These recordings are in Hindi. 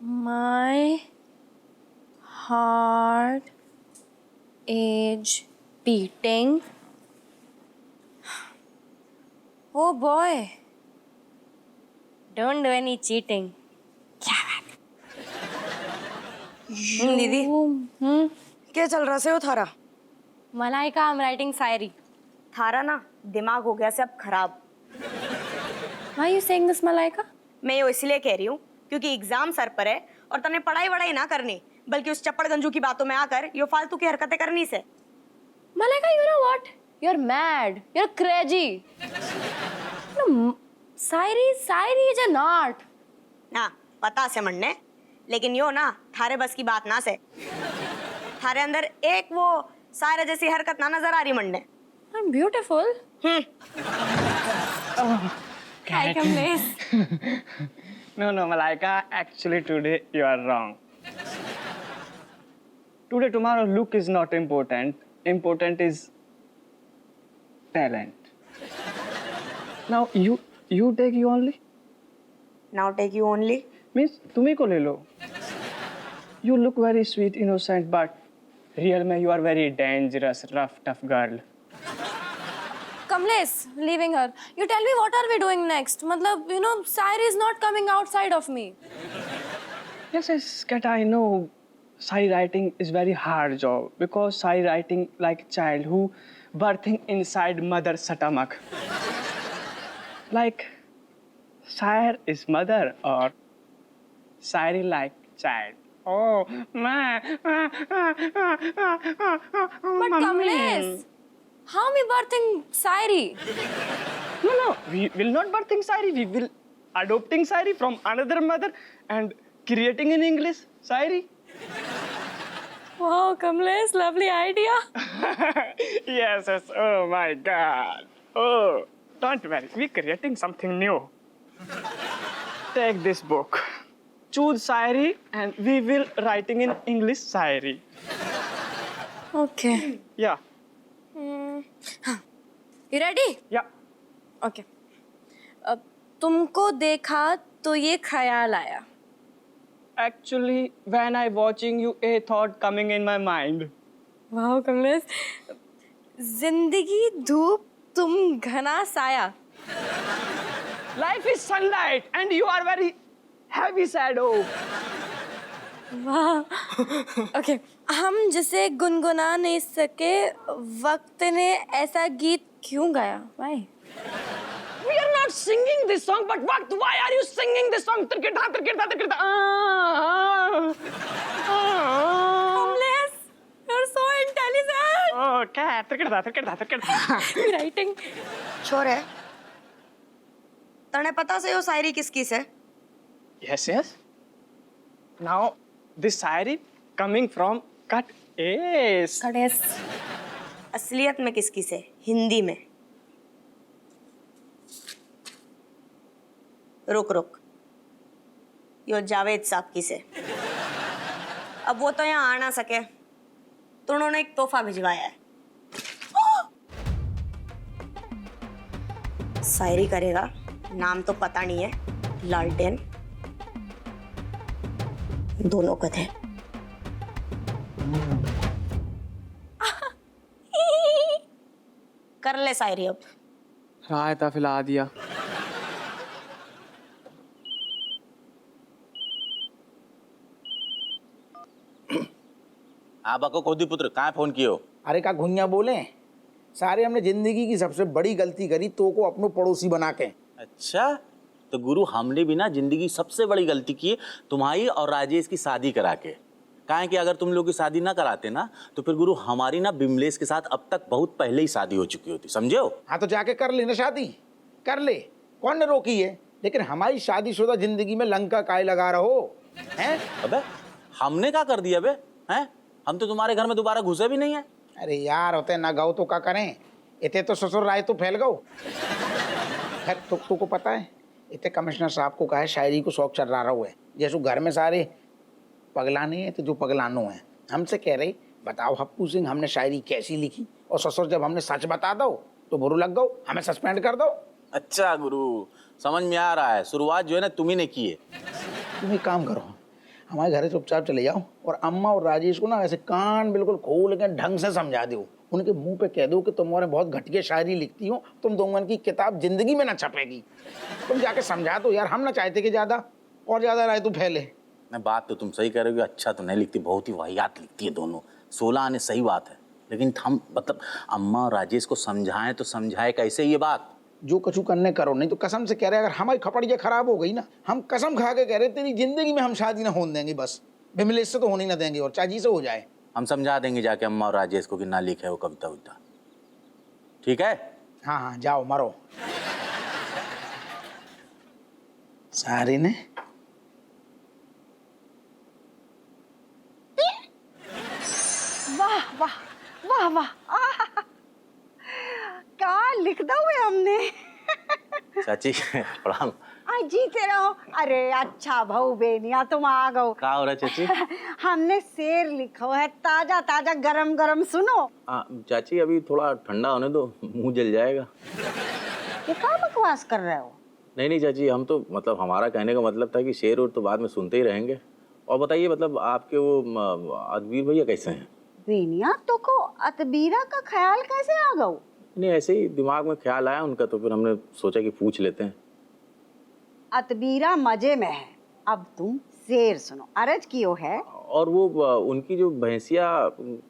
My heart is beating. Oh boy. Don't do any cheating. दीदी क्या चल रहा से थारा? Malaika, I'm writing शायरी. थारा ना दिमाग हो गया से अब खराब. Why are you saying this, Malaika? मैं ये इसलिए कह रही हूँ क्योंकि एग्जाम सर पर है और तने पढ़ाई वढ़ाई ना करनी बल्कि उस चप्पड़ गंजू की बातों में आकर ये फालतू की हरकतें करनी से. Malaika, you know what? You're mad. You're crazy. No, Shayari is an art. ना पता से मन्ने लेकिन यो ना थारे बस की बात ना से. थारे अंदर एक वो सारे जैसी हरकत ना नजर आ रही मन्ने. I'm beautiful. Hi, Kamlesh. No, Malaika, actually today you are wrong. Today, tomorrow, look is not important. Important is talent. Now, you take you only? Now take you only. Means, तुम्ही को ले लो. You look very sweet, innocent, but real में you are very dangerous, rough, tough girl. Kamlesh, leaving her. You tell me what are we doing next? Matlab, you know, Sairi is not coming outside of me. Yes, Kat, I know. Sai writing is very hard job because Sai writing like a child who birthing inside mother's stomach. Like, Sair is mother or Sairi like child. Oh, ma. But Kamlesh, how me birthing Sairi? No, we will not birthing Sairi. We will adopting Sairi from another mother and creating in English Sairi. Wow, Kamlesh, lovely idea. Yes, oh my God. Oh, don't worry, we're creating something new. Take this book. Choose Sairi and we will writing in English Sairi. Okay. Yeah. You ready? Yeah. Okay. तुमको देखा तो ये ख्याल आया. Actually, when I watching you, a thought coming in my mind. Wow, Kamlesh. जिंदगी धूप तुम घना साया. Life is sunlight and you are very heavy shadow. वाह. Okay. हम जिसे गुनगुना नहीं सके वक्त ने ऐसा गीत क्यों गाया? Why? We are not singing this song, but what? Why are you singing this song? Kamlesh, you're so intelligent. Oh, क्या? Writing. छोरे तने पता से यो शायरी किसकी से? Yes. Now, this Shayari coming from cut S. Kamlesh. असलियत में किसकी से? हिंदी में. रुक यो जावेद साहब की से. अब वो तो यहाँ आ ना सके तो उन्होंने एक तोहफा भिजवाया है. शायरी करेगा, नाम तो पता नहीं है. लालटेन दोनों को थे. कर ले शायरी अब. रायता फिला दिया. हाँ बको कोदी पुत्र कहाँ फोन कियो? अरे का घुइया बोले सारे हमने जिंदगी की सबसे बड़ी गलती करी तो को अपनो पड़ोसी बना के. अच्छा तो गुरु हमने भी ना जिंदगी सबसे बड़ी गलती की तुम्हारी और राजेश की शादी करा के. काहे कि अगर तुम लोग की शादी ना कराते ना तो फिर गुरु हमारी ना बिमलेश के साथ अब तक बहुत पहले ही शादी हो चुकी होती. समझे हो? हाँ तो जाके कर ले ना शादी, कर ले, कौन ने रोकी है. लेकिन हमारी शादीशुदा जिंदगी में लंका काय लगा रहो हैं? अबे हमने क्या कर दिया बे? हैं? हम तो तुम्हारे घर में दोबारा घुसे भी नहीं है. अरे यार होते ना गाओ तो क्या करें, इतने तो ससुर राय तो फैल गो. खैर तो को पता है इतने कमिश्नर साहब को कहा है शायरी को शौक चल रहा है. जैसे घर में सारे पगलाने हैं तो जो पगलानो हैं हमसे कह रहे बताओ हप्पू सिंह हमने शायरी कैसी लिखी, और ससुर जब हमने सच बता दो तो बुरू लग गो, हमें सस्पेंड कर दो. अच्छा गुरु समझ में आ रहा है. शुरुआत जो है ना तुम्ही ने की है. तुम एक काम करो, हमारे घर से चुपचाप चले जाओ और अम्मा और राजेश को ना ऐसे कान बिल्कुल खोल के ढंग से समझा दो। उनके मुंह पे कह दो कि तुम्हारे बहुत घटिया शायरी लिखती हो, तुम दोनों की किताब जिंदगी में ना छपेगी। तुम जाके समझा दो यार, हम ना चाहते कि ज़्यादा और ज़्यादा राय तो फैले। नहीं, बात तो तुम सही कह रहे हो कि अच्छा तो नहीं लिखती, बहुत ही वाहियात लिखती है दोनों। 16 आने सही बात है, लेकिन हम मतलब अम्मा और राजेश को समझाएं तो समझाए कैसे ये बात? जो कछु करने करो, नहीं तो कसम से कह रहे अगर हमारी खपड़िया खराब हो गई ना, हम कसम खा के कह रहे तेरी जिंदगी में हम शादी ना होने देंगे, बस विमलेश से तो होने ना देंगे और चाची से हो जाए। हम समझा देंगे जाके अम्मा और राजेश को कि ना लिखे वो कविता उविता, ठीक है? हाँ हाँ जाओ मरो। सारे ने वाह वाह वाह वाह, क्या लिख दो हुए हमने। चाची प्रणाम। आज जीते रहो। अरे अच्छा भाऊ बेनिया तुम आ गओ। क्या हो रहा है चाची? हमने शेर लिखो है, ताजा ताजा गरम गरम सुनो। चाची अभी थोड़ा ठंडा होने दो, मुंह जल जाएगा। ये क्या बकवास कर रहे हो? नहीं नहीं चाची, हम तो मतलब हमारा कहने का मतलब था कि शेर और तो बाद में सुनते ही रहेंगे। और बताइए मतलब आपके वो अदबीर भैया कैसे हैं? बेनिया तो को अतबीरा का ख्याल कैसे आ गओ? नहीं ऐसे ही दिमाग में ख्याल आया उनका, तो फिर हमने सोचा कि पूछ लेते हैं। अतबीरा मजे में है। अब तुम शेर सुनो, अर्ज कियो है। और वो उनकी जो भैंसिया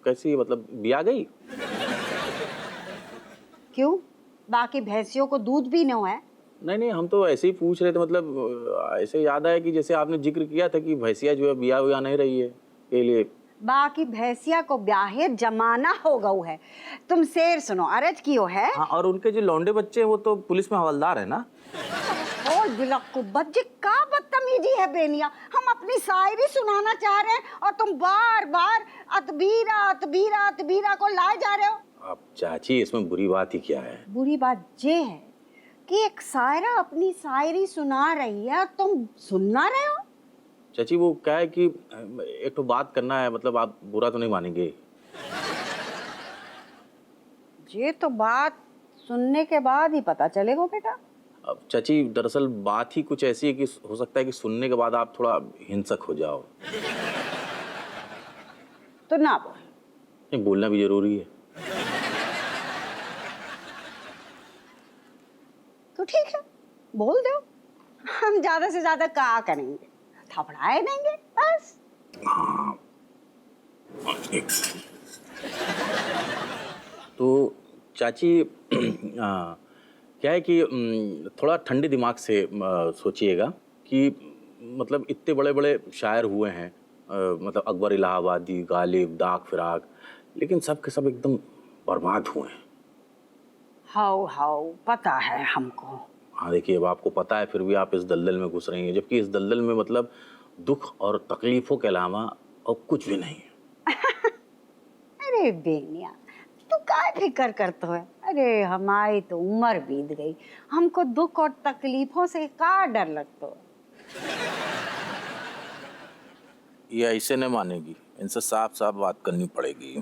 कैसी मतलब बिया गई? क्यों, बाकी भैंसियों को दूध भी न है? नहीं नहीं, हम तो ऐसे ही पूछ रहे थे, मतलब ऐसे याद आया कि जैसे आपने जिक्र किया था कि भैंसिया जो है बिया हुआ नहीं रही है के लिए। बाकी भैंसिया को ब्याहे जमाना हो गऊ है। तुम शेर सुनो, अर्ज कियो है। हाँ, और उनके जो लौंडे बच्चे हैं वो तो पुलिस में हवलदार है ना? और बिलक्कू बच्चे का बदतमीजी है बेनिया। हम अपनी शायरी सुनाना चाह रहे हैं और तुम बार बार अतबीरा अतबीरा अतबीरा को लाए जा रहे हो। अब चाची इसमें बुरी बात ही क्या है? बुरी बात ये है कि एक शायरा अपनी शायरी सुना रही है, तुम सुनना रहे हो। चाची वो क्या है कि एक तो बात करना है, मतलब आप बुरा तो नहीं मानेंगे? ये तो बात सुनने के बाद ही पता चलेगा बेटा। अब चाची दरअसल बात ही कुछ ऐसी है कि हो सकता है कि सुनने के बाद आप थोड़ा हिंसक हो जाओ। तो ना बोल। नहीं, बोलना भी जरूरी है। तो ठीक है, बोल दो। हम ज्यादा से ज्यादा क्या करेंगे, थपड़ाए देंगे बस। तो चाची क्या है कि थोड़ा ठंडे दिमाग से सोचिएगा कि मतलब इतने बड़े बड़े शायर हुए हैं, मतलब अकबर इलाहाबादी, गालिब, दाग फिराक, लेकिन सब के सब एकदम बर्बाद हुए हैं। हाउ पता है हमको। हाँ देखिए, अब आपको पता है फिर भी आप इस दलदल में घुस रही हैं, जबकि इस दलदल में मतलब दुख और तकलीफों के अलावा और कुछ भी नहीं है। अरे बेनिया तू क्या फिक्र करते हो? अरे हमारी तो उम्र बीत गई, हमको दुख और तकलीफों से क्या डर लगता है? ये ऐसे नहीं मानेगी, इनसे साफ साफ बात करनी पड़ेगी।